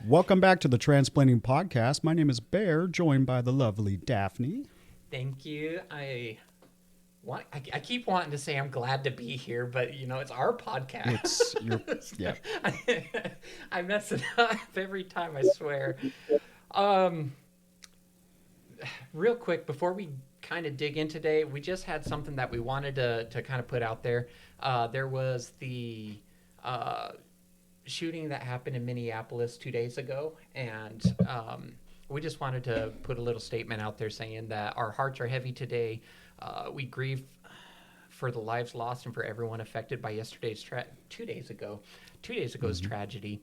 Welcome back to the Transplanting Podcast. My name is Bear, joined by the lovely Daphne. Thank you. I keep wanting to say I'm glad to be here, but it's our podcast. It's your yeah. I mess it up every time, I swear. Um, Real quick before we kind of dig in today, we just had something that we wanted to kind of put out there. There was the shooting that happened in Minneapolis 2 days ago, and we just wanted to put a little statement out there saying that our hearts are heavy today. We grieve for the lives lost and for everyone affected by yesterday's 2 days ago's tragedy.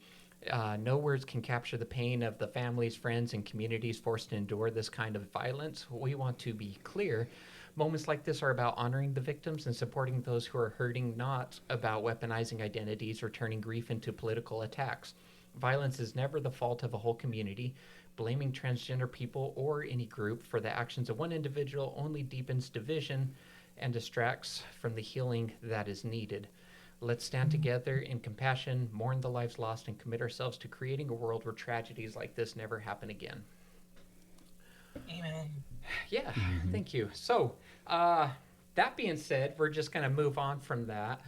No words can capture the pain of the families, friends, and communities forced to endure this kind of violence. We want to be clear. Moments like this are about honoring the victims and supporting those who are hurting, not about weaponizing identities or turning grief into political attacks. Violence is never the fault of a whole community. Blaming transgender people or any group for the actions of one individual only deepens division and distracts from the healing that is needed. Let's stand together in compassion, mourn the lives lost, and commit ourselves to creating a world where tragedies like this never happen again. Amen. Yeah, thank you. So, that being said, we're just going to move on from that.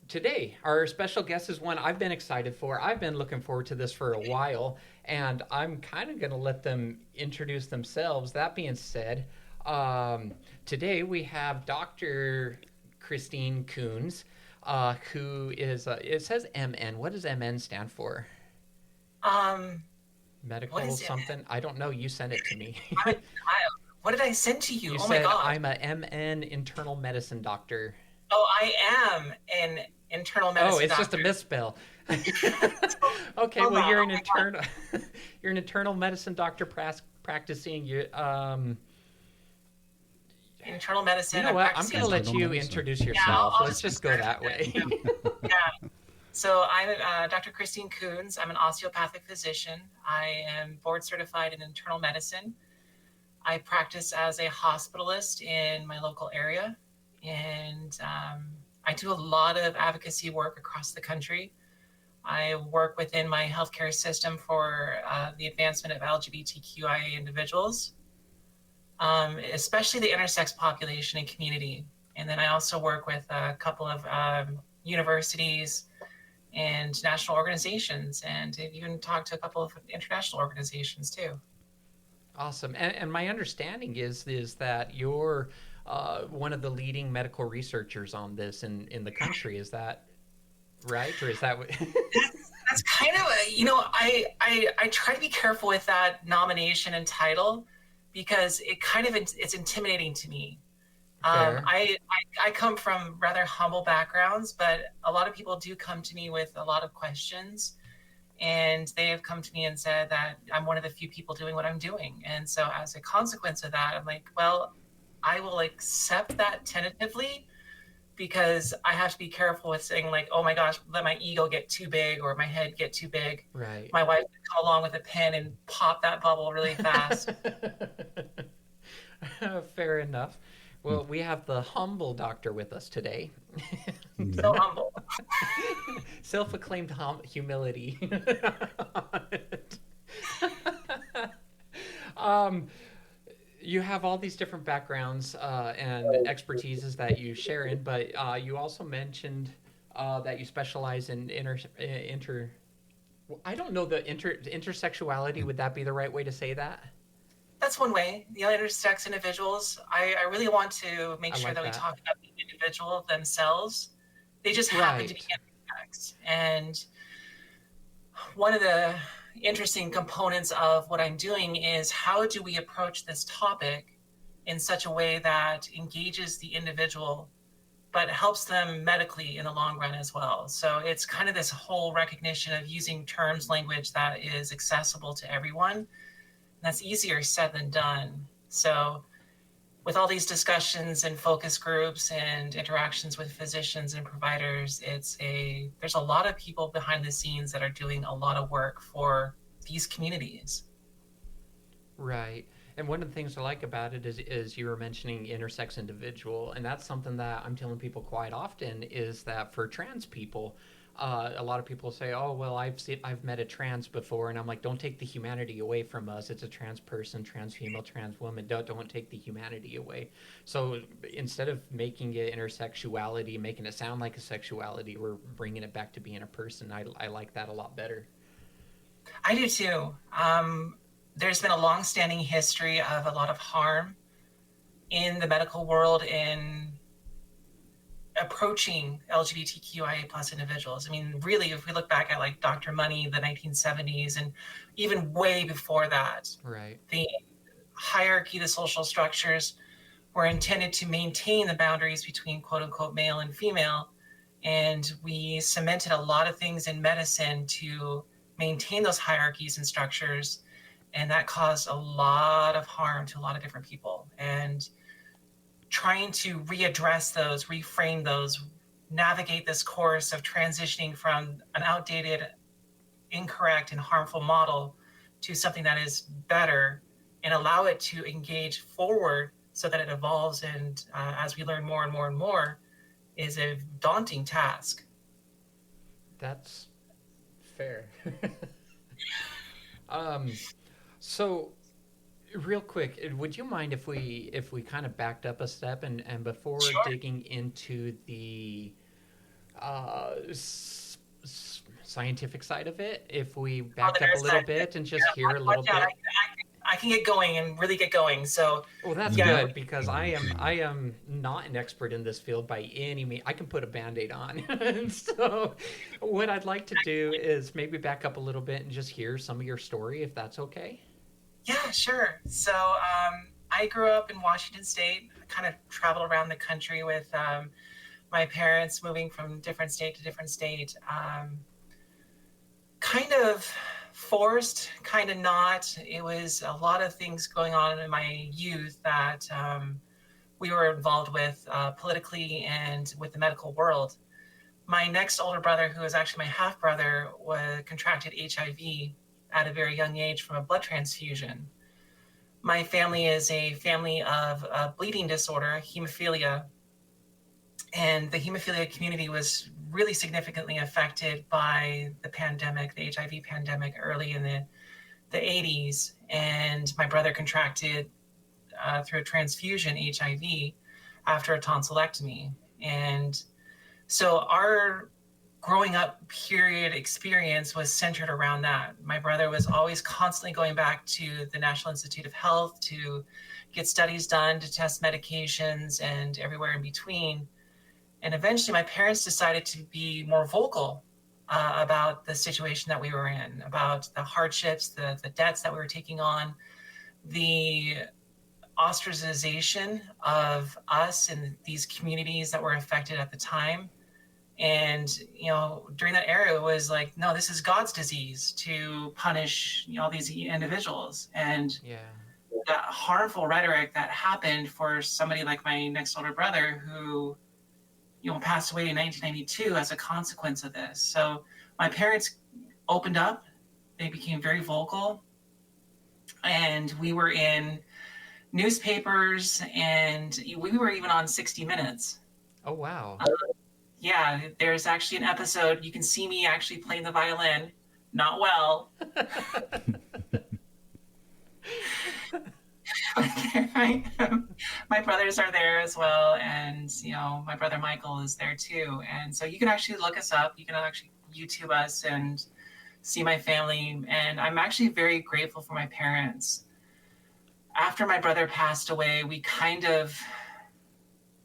Today, our special guest is one I've been excited for. I've been looking forward to this for a while, and I'm kind of going to let them introduce themselves. That being said, today we have Dr. Kristine Coons, who is, it says MN. What does MN stand for? Medical something? I don't know. You sent it to me. What did I send to you? You oh said, my God. I'm a MN internal medicine doctor. Oh, I am an internal medicine doctor. Oh, it's doctor. just a misspell. Okay, well, you're an internal you're an internal medicine doctor practicing internal medicine. You know what? I'm going to let you introduce yourself. Let's just go that way. Yeah. So I'm Dr. Kristine Coons. I'm an osteopathic physician. I am board certified in internal medicine. I practice as a hospitalist in my local area, and I do a lot of advocacy work across the country. I work within my healthcare system for the advancement of LGBTQIA individuals, especially the intersex population and community. And then I also work with a couple of universities and national organizations, and I've even talked to a couple of international organizations too. Awesome. And my understanding is that you're one of the leading medical researchers on this in the country. Is that right? Or is that what... That's kind of, I try to be careful with that nomination and title because it's intimidating to me. I come from rather humble backgrounds, but a lot of people do come to me with a lot of questions, and they have come to me and said that I'm one of the few people doing what I'm doing. And so as a consequence of that, I'm like, well, I will accept that tentatively, because I have to be careful with saying like, oh my gosh, let my ego get too big or my head get too big. Right. My wife would come along with a pen and pop that bubble really fast. Fair enough. Well, we have the humble doctor with us today. So humble. Self-acclaimed humility. You have all these different backgrounds and expertises that you share in, but you also mentioned that you specialize in I don't know the intersexuality. Would that be the right way to say that? That's one way. The intersex individuals, I really want to make sure that we talk about the individual themselves. They just happen to be intersex. And one of the interesting components of what I'm doing is how do we approach this topic in such a way that engages the individual, but helps them medically in the long run as well. So it's kind of this whole recognition of using terms, language that is accessible to everyone. That's easier said than done. So with all these discussions and focus groups and interactions with physicians and providers, there's a lot of people behind the scenes that are doing a lot of work for these communities. Right. And one of the things I like about it is you were mentioning intersex individual, and that's something that I'm telling people quite often is that for trans people, A lot of people say, "Oh, well, I've met a trans before," and I'm like, "Don't take the humanity away from us. It's a trans person, trans female, trans woman. Don't take the humanity away." So instead of making it intersexuality, making it sound like a sexuality, we're bringing it back to being a person. I like that a lot better. I do too. There's been a long-standing history of a lot of harm in the medical world in approaching LGBTQIA plus individuals. I mean, really, if we look back at like Dr. Money, the 1970s, and even way before that, Right. the hierarchy, the social structures were intended to maintain the boundaries between quote unquote male and female. And we cemented a lot of things in medicine to maintain those hierarchies and structures. And that caused a lot of harm to a lot of different people. And trying to readdress those, reframe those, navigate this course of transitioning from an outdated, incorrect, and harmful model to something that is better and allow it to engage forward so that it evolves. And as we learn more and more and more, is a daunting task. That's fair. um, so real quick, would you mind if we kind of backed up a step and before Sure. digging into the scientific side of it, if we backed up a little bit and just hear a little bit. I can get going and really get going. So, Well, that's yeah. good because I am not an expert in this field by any means. I can put a Band-Aid on. And so what I'd like to do is maybe back up a little bit and just hear some of your story, if that's okay. Yeah, sure. So I grew up in Washington State. I kind of traveled around the country with my parents, moving from different state to different state. Kind of forced, kind of not. It was a lot of things going on in my youth that we were involved with politically and with the medical world. My next older brother, who is actually my half brother, contracted HIV at a very young age from a blood transfusion. My family is a family of bleeding disorder, hemophilia, and the hemophilia community was really significantly affected by the pandemic, the HIV pandemic, early in the 80s. And my brother contracted through a transfusion HIV after a tonsillectomy. And so our growing up period experience was centered around that. My brother was always constantly going back to the National Institute of Health to get studies done, to test medications, and everywhere in between. And eventually my parents decided to be more vocal about the situation that we were in, about the hardships, the debts that we were taking on, the ostracization of us and these communities that were affected at the time. And, during that era, it was like, no, this is God's disease to punish, all these individuals. And Yeah. that harmful rhetoric that happened for somebody like my next older brother who, passed away in 1992 as a consequence of this. So my parents opened up, they became very vocal, and we were in newspapers, and we were even on 60 Minutes. Oh, wow. Yeah, there's actually an episode, you can see me actually playing the violin, not well. My brothers are there as well, and my brother Michael is there too. And so you can actually look us up, you can actually YouTube us and see my family. And I'm actually very grateful for my parents. After my brother passed away, we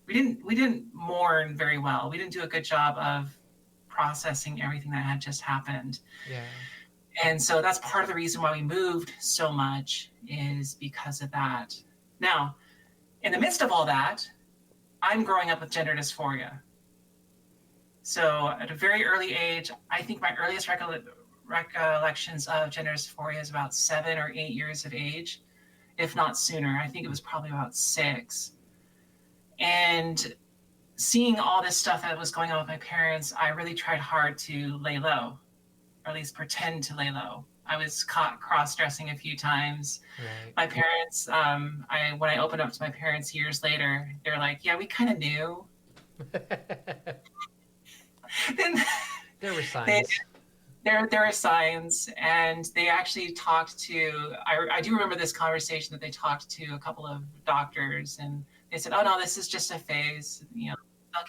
didn't mourn very well. We didn't do a good job of processing everything that had just happened. Yeah. And so that's part of the reason why we moved so much, is because of that. Now, in the midst of all that, I'm growing up with gender dysphoria. So at a very early age, I think my earliest recollections of gender dysphoria is about 7 or 8 years of age, if not sooner. I think it was probably about 6. And seeing all this stuff that was going on with my parents, I really tried hard to lay low, or at least pretend to lay low. I was caught cross-dressing a few times. Right. My parents, when I opened up to my parents years later, they're like, yeah, we kind of knew. Then There were They, signs. there are signs, and they actually talked to. I do remember this conversation that they talked to a couple of doctors, and they said, "Oh no, this is just a phase. They'll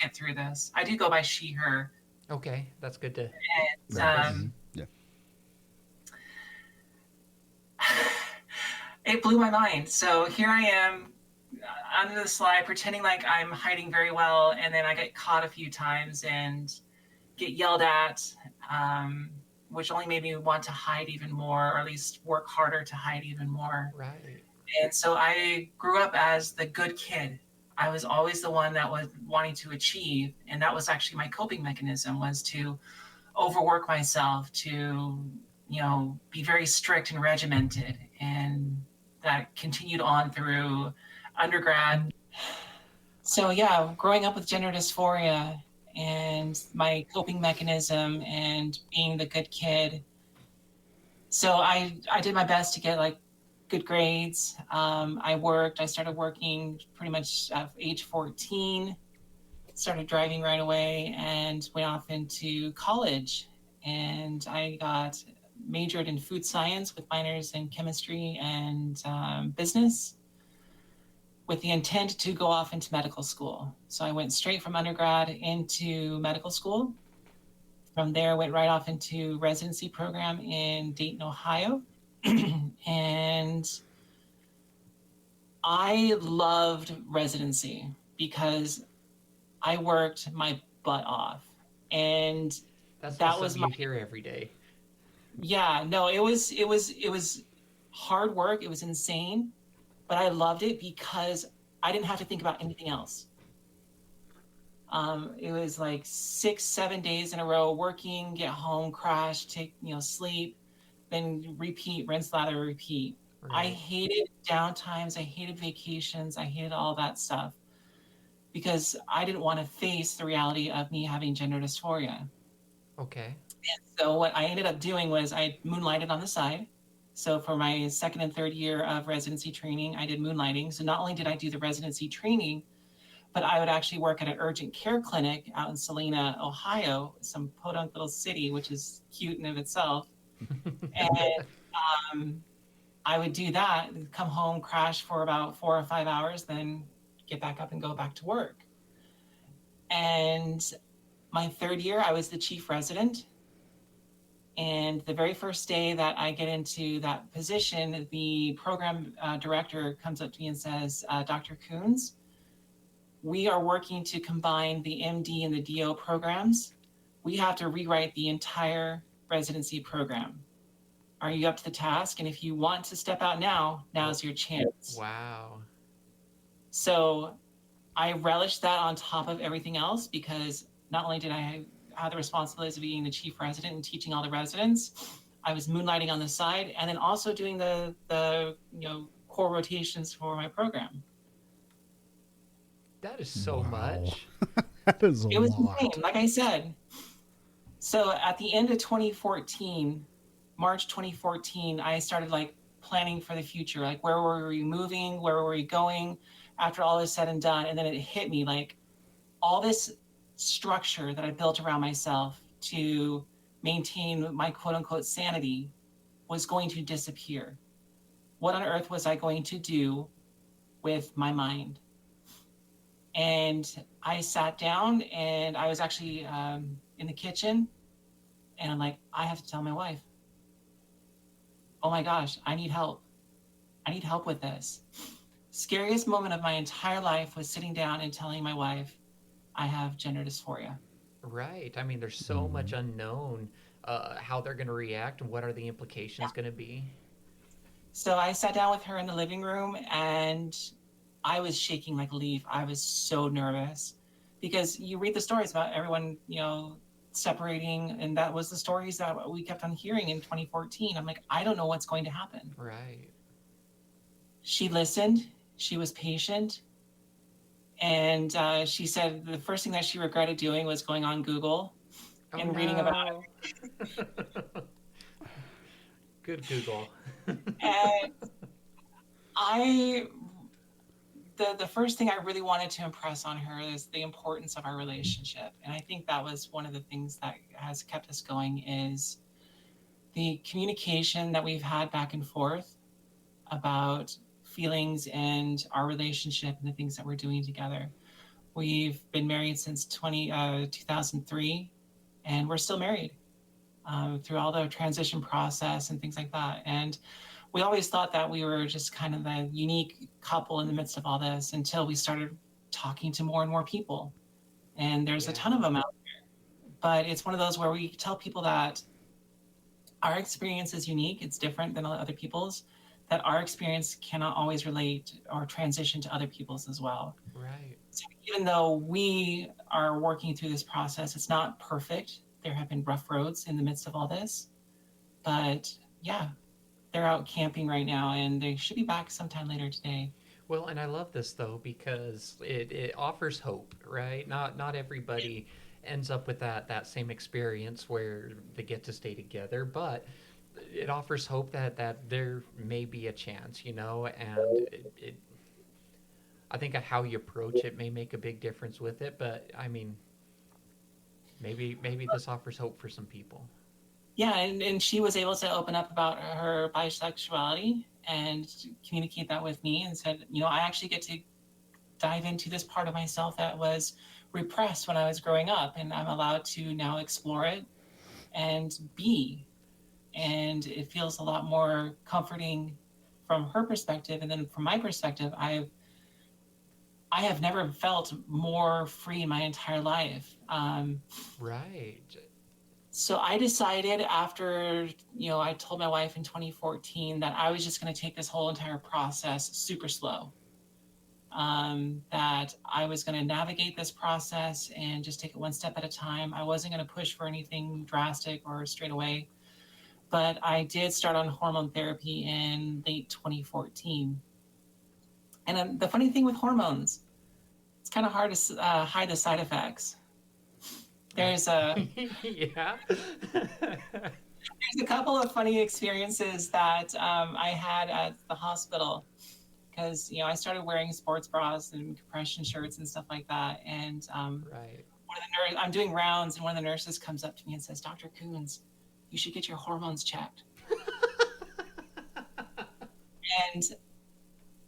get through this." I do go by she, her, Okay, that's good to and Right. preface. Yeah. it blew my mind. So here I am under the slide, pretending like I'm hiding very well, and then I get caught a few times and get yelled at, um, which only made me want to hide even more, or at least work harder to hide even more. Right. And so I grew up as the good kid. I was always the one that was wanting to achieve, and that was actually my coping mechanism, was to overwork myself, to be very strict and regimented, and that continued on through undergrad. So yeah, growing up with gender dysphoria and my coping mechanism and being the good kid. So I did my best to get like good grades. I started working pretty much at age 14, started driving right away, and went off into college. And I got majored in food science with minors in chemistry and business, with the intent to go off into medical school. So I went straight from undergrad into medical school. From there, I went right off into residency program in Dayton, Ohio. And I loved residency because I worked my butt off. And That's just that something was my, you hear every day. yeah, no, it was hard work. It was insane, but I loved it because I didn't have to think about anything else. It was like 6, 7 days in a row working, get home, crash, take, sleep, then repeat, rinse, lather, repeat. I Right. hated downtimes. I hated vacations. I hated all that stuff because I didn't want to face the reality of me having gender dysphoria. Okay. So what I ended up doing was I moonlighted on the side. So for my second and third year of residency training, I did moonlighting. So not only did I do the residency training, but I would actually work at an urgent care clinic out in Salina, Ohio, some podunk little city, which is cute in of itself. And um, I would do that, come home, crash for about 4 or 5 hours, then get back up and go back to work. And my third year, I was the chief resident. And the very first day that I get into that position, the program director comes up to me and says, Dr. Coons, we are working to combine the MD and the DO programs. We have to rewrite the entire residency program. Are you up to the task? And if you want to step out now, now's your chance. Wow. So I relished that on top of everything else, because not only did I have the responsibilities of being the chief resident and teaching all the residents, I was moonlighting on the side and then also doing the core rotations for my program. That is so Wow. much. That is a It was lot. insane, like I said. So at the end of 2014, March 2014, I started like planning for the future. Like, where were we moving? Where were we going after all is said and done? And then it hit me like all this structure that I built around myself to maintain my quote unquote sanity was going to disappear. What on earth was I going to do with my mind? And I sat down, and I was actually in the kitchen, and I'm like, I have to tell my wife, oh my gosh, I need help. I need help with this. Scariest moment of my entire life was sitting down and telling my wife, I have gender dysphoria. Right. I mean, there's so much unknown. How they're going to react and what are the implications going to be. So I sat down with her in the living room, and I was shaking like a leaf. I was so nervous because you read the stories about everyone, separating, and that was the stories that we kept on hearing in 2014. I'm like, I don't know what's going to happen. Right. She listened. She was patient. And she said the first thing that she regretted doing was going on Google Oh and reading about no. Good Google. it. And I the first thing I really wanted to impress on her is the importance of our relationship. And I think that was one of the things that has kept us going is the communication that we've had back and forth about feelings and our relationship and the things that we're doing together. We've been married since 2003, and we're still married through all the transition process and things like that. And we always thought that we were just kind of the unique couple in the midst of all this until we started talking to more and more people. And there's a ton of them out there. But it's one of those where we tell people that our experience is unique, it's different than other people's, that our experience cannot always relate or transition to other people's as well. Right. So even though we are working through this process, it's not perfect. There have been rough roads in the midst of all this. But yeah, they're out camping right now, and they should be back sometime later today. Well, and I love this though because it offers hope, right? Not everybody ends up with that same experience where they get to stay together, but it offers hope that there may be a chance, and I think how you approach it may make a big difference with it. But I mean, maybe this offers hope for some people. Yeah, and she was able to open up about her bisexuality and communicate that with me and said, I actually get to dive into this part of myself that was repressed when I was growing up, and I'm allowed to now explore it and be. And it feels a lot more comforting from her perspective. And then from my perspective, I have never felt more free in my entire life. Right. So I decided after, I told my wife in 2014 that I was just going to take this whole entire process super slow. That I was going to navigate this process and just take it one step at a time. I wasn't going to push for anything drastic or straight away. But I did start on hormone therapy in late 2014. And the funny thing with hormones, it's kind of hard to hide the side effects. There's a yeah. there's a couple of funny experiences that I had at the hospital because I started wearing sports bras and compression shirts and stuff like that. And right. I'm doing rounds, and one of the nurses comes up to me and says, "Dr. Coons, you should get your hormones checked." And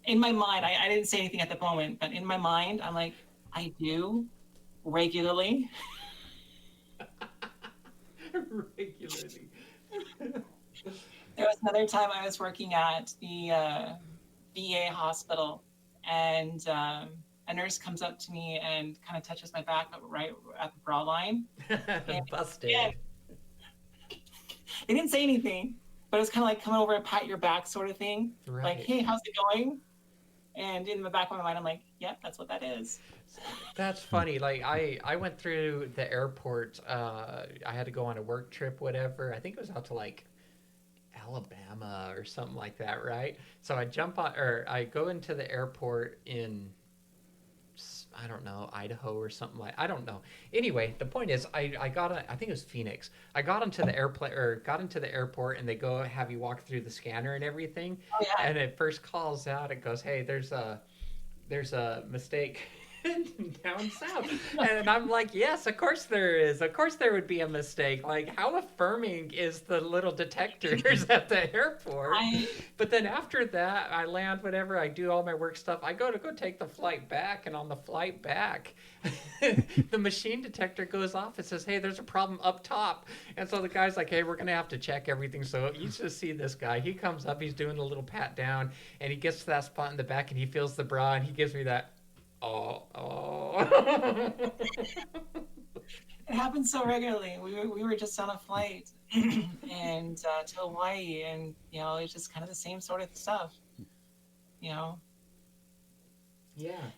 in my mind, I didn't say anything at the moment, but in my mind, I'm like, I do regularly. Regularly. There was another time I was working at the VA hospital, and a nurse comes up to me and kind of touches my back right at the bra line. Busted. And they didn't say anything, but it was kind of like coming over and pat your back sort of thing. Right. Like, hey, how's it going? And in the back of my mind, I'm like, yep, that's what that is. That's funny. Like I went through the airport. I had to go on a work trip, whatever. I think it was out to like Alabama or something like that, right? So I go into the airport in, I don't know, Idaho or something I don't know. Anyway, the point is I think it was Phoenix. I got into the airplane or got into the airport, and they go have you walk through the scanner and everything. Oh, yeah. And it first calls out, it goes, "Hey, there's a mistake down south." And I'm like, yes, of course there is. Of course there would be a mistake. Like, how affirming is the little detectors at the airport? But then after that, I land, whatever, I do all my work stuff. I go take the flight back, and on the flight back, the machine detector goes off. It says, "Hey, there's a problem up top." And so the guy's like, "Hey, we're going to have to check everything." So you just see this guy. He comes up, he's doing a little pat down, and he gets to that spot in the back, and he feels the bra, and he gives me that, oh. It happens so regularly. We were just on a flight and to Hawaii, and it's just kind of the same sort of stuff. Yeah.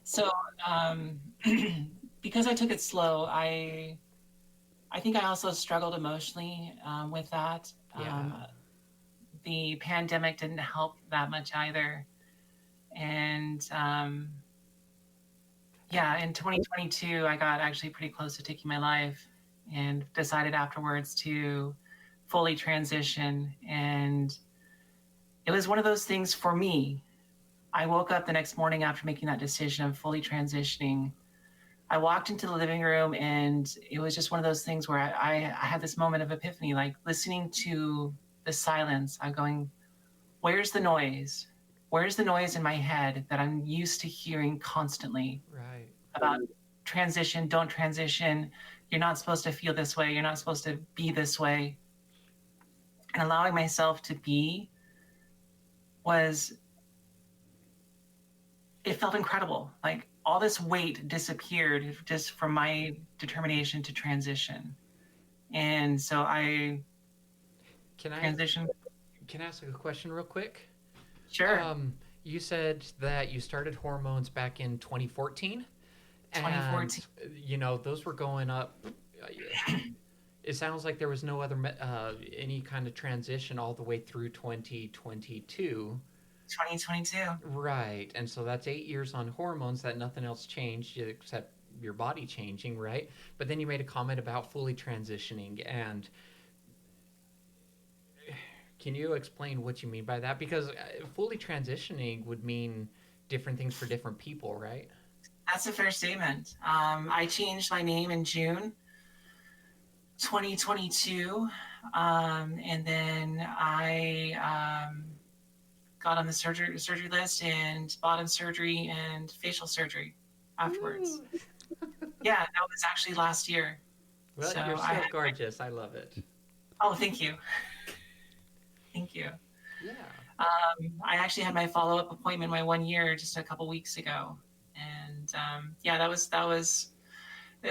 So because I took it slow, I think I also struggled emotionally with that. Yeah. The pandemic didn't help that much either, and in 2022, I got actually pretty close to taking my life and decided afterwards to fully transition. And it was one of those things for me I woke up the next morning after making that decision of fully transitioning. I walked into the living room and it was just one of those things where I had this moment of epiphany, like listening to the silence. I'm going, where's the noise? Where's the noise in my head that I'm used to hearing constantly Right. about transition, don't transition, you're not supposed to feel this way, you're not supposed to be this way. And allowing myself to be was, it felt incredible. Like all this weight disappeared just from my determination to transition. And so I Can I transitioned. can I ask a question real quick? Sure. You said that you started hormones back in 2014, and 2014. those were going up. It sounds like there was no other any kind of transition all the way through 2022. 2022. Right. And so that's 8 years on hormones that nothing else changed except your body changing, right? But then you made a comment about fully transitioning. And can you explain what you mean by that? Because fully transitioning would mean different things for different people, right? That's a fair statement. I changed my name in June 2022. And then I got on the surgery list and bottom surgery and facial surgery afterwards. Woo. Yeah, that was actually last year. Well, So you're still gorgeous. I love it. oh, thank you. Thank you. Yeah. I actually had my follow-up appointment my 1 year just a couple weeks ago. And yeah, that was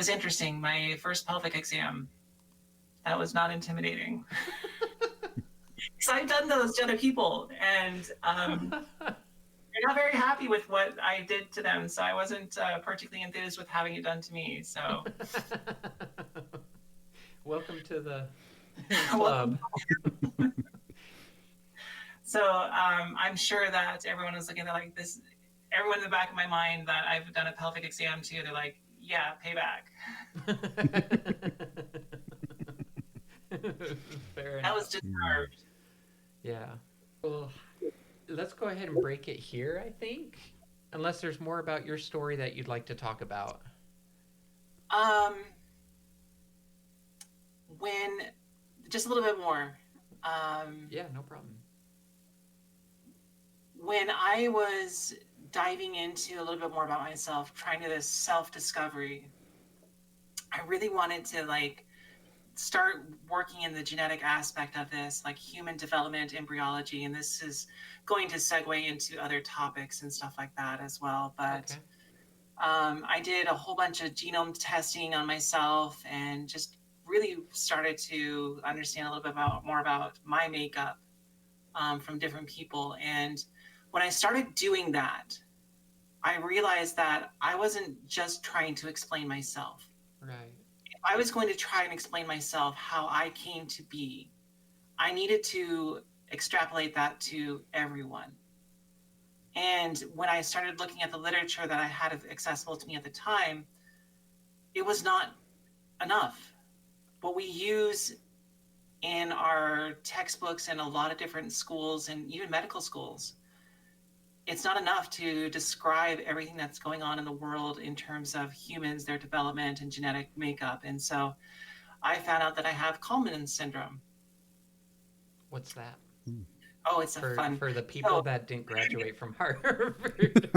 interesting. My first pelvic exam. That was not intimidating. Because I've done those to other people, and they're not very happy with what I did to them. So I wasn't particularly enthused with having it done to me. So Welcome to the club. So I'm sure that everyone was looking at like this. Everyone in the back of my mind that I've done a pelvic exam to, they're like, "Yeah, payback." Fair enough. That was deserved. Yeah. Well, let's go ahead and break it here, I think. Unless there's more about your story that you'd like to talk about. When just a little bit more. Yeah, no problem. When I was diving into a little bit more about myself, trying to this self-discovery, I really wanted to like start working in the genetic aspect of this, like human development, embryology, and this is going to segue into other topics and stuff like that as well. But Okay. I did a whole bunch of genome testing on myself and just really started to understand a little bit more about my makeup from different people. And when I started doing that, I realized that I wasn't just trying to explain myself. Right. If I was going to try and explain myself how I came to be, I needed to extrapolate that to everyone. And when I started looking at the literature that I had accessible to me at the time, it was not enough. What we use in our textbooks and a lot of different schools and even medical schools, it's not enough to describe everything that's going on in the world in terms of humans, their development and genetic makeup. And so I found out that I have Kalman syndrome. What's that? Oh, it's fun. For the people that didn't graduate from Harvard.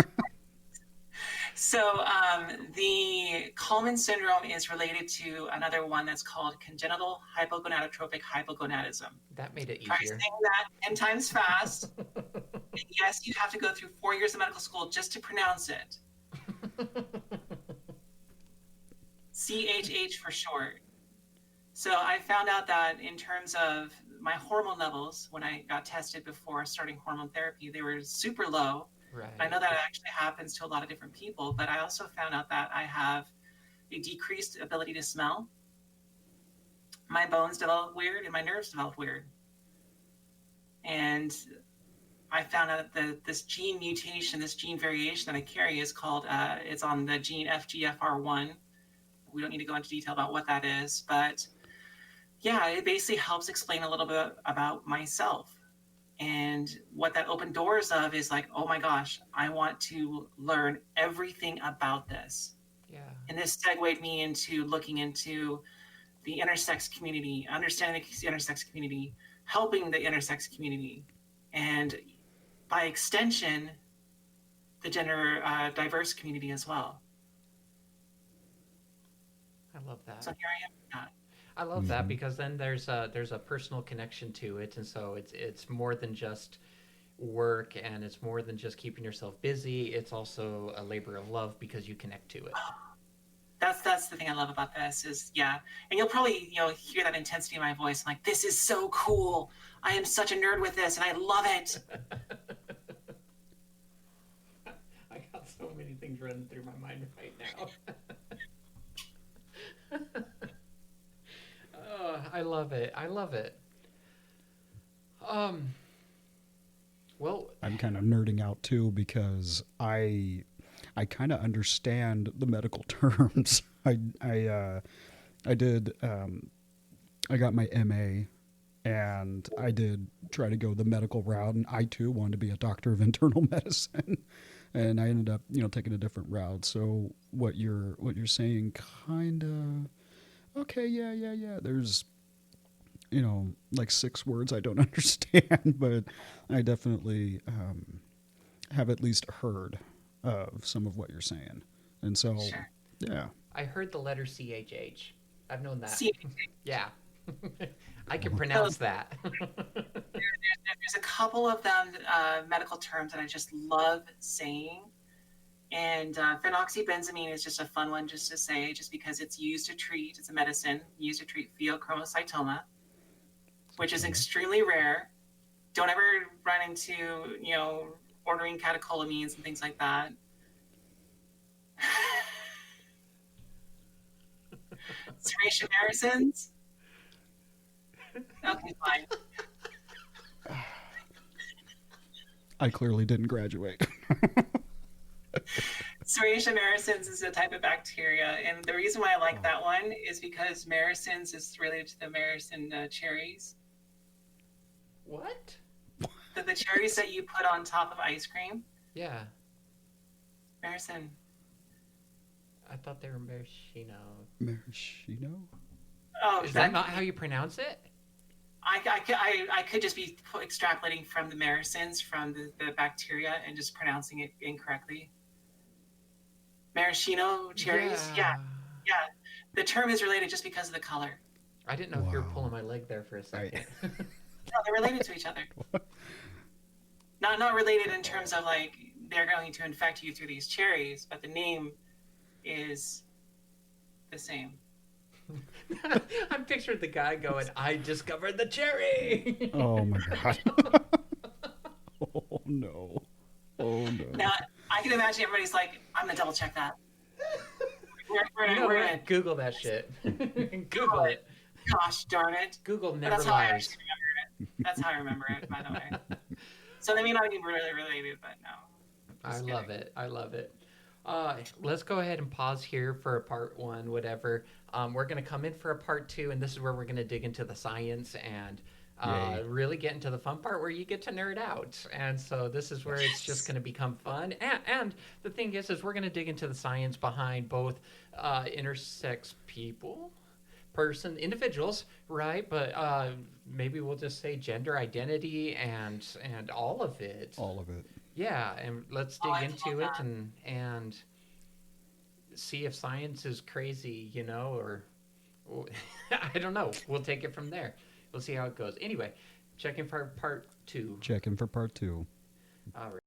So the Kalman syndrome is related to another one that's called congenital hypogonadotropic hypogonadism. That made it Try easier. saying that 10 times fast. And yes, you have to go through 4 years of medical school just to pronounce it. CHH for short. So I found out that in terms of my hormone levels, when I got tested before starting hormone therapy, they were super low. Right. I know that actually happens to a lot of different people, but I also found out that I have a decreased ability to smell. My bones develop weird and my nerves develop weird. And I found out that this gene mutation, this gene variation that I carry is called, it's on the gene FGFR1. We don't need to go into detail about what that is, but yeah, it basically helps explain a little bit about myself. And what that opened doors of is like, oh my gosh, I want to learn everything about this. Yeah. And this segued me into looking into the intersex community, understanding the intersex community, helping the intersex community, and by extension, the gender diverse community as well. I love that. So here I am. I love that because then there's a personal connection to it, and so it's more than just work, and it's more than just keeping yourself busy. It's also a labor of love because you connect to it. That's the thing I love about this is, yeah. And you'll probably, hear that intensity in my voice. I'm like, this is so cool. I am such a nerd with this and I love it. I got so many things running through my mind right now. Oh, I love it. I love it. Well, I'm kind of nerding out too because I kind of understand the medical terms. I did I got my MA, and I did try to go the medical route, and I too wanted to be a doctor of internal medicine, and I ended up taking a different route. So what you're saying kind of okay, yeah. There's like 6 words I don't understand, but I definitely have at least heard of some of what you're saying. And so, Sure. yeah. I heard the letter CHH. I've known that. CHH. Yeah. I can pronounce that. There's a couple of them medical terms that I just love saying. And phenoxybenzamine is just a fun one just to say, just because it's a medicine used to treat pheochromocytoma, which is extremely rare. Don't ever run into, ordering catecholamines and things like that. Serration Marisons? Okay, fine. I clearly didn't graduate. Serration Marisons is a type of bacteria, and the reason why I like that one is because Marisons is related to the Marison cherries. What? The cherries that you put on top of ice cream. Yeah. Marison. I thought they were maraschino. Maraschino? Oh, Is that not how you pronounce it? I could just be extrapolating from the Marisons, from the bacteria, and just pronouncing it incorrectly. Maraschino cherries? Yeah. The term is related just because of the color. I didn't know if you were pulling my leg there for a second. No, they're related to each other. Not related in terms of like they're going to infect you through these cherries, but the name is the same. I'm picturing the guy going, I discovered the cherry. Oh my god. Oh no. Now I can imagine everybody's like, I'm gonna double check that. We're gonna Google that shit. Google it. Gosh darn it. Google never lies. That's how I remember it, by the way. So they may not be really related, but no. I love it. Let's go ahead and pause here for a part 1, whatever. We're going to come in for a part 2, and this is where we're going to dig into the science and really get into the fun part where you get to nerd out. And so this is where it's just going to become fun. And the thing is we're going to dig into the science behind both intersex individuals, right? But maybe we'll just say gender identity and all of it. Yeah, and let's dig into it and see if science is crazy, or I don't know. We'll take it from there. We'll see how it goes. Anyway, check in for part 2. Check in for part 2. All right.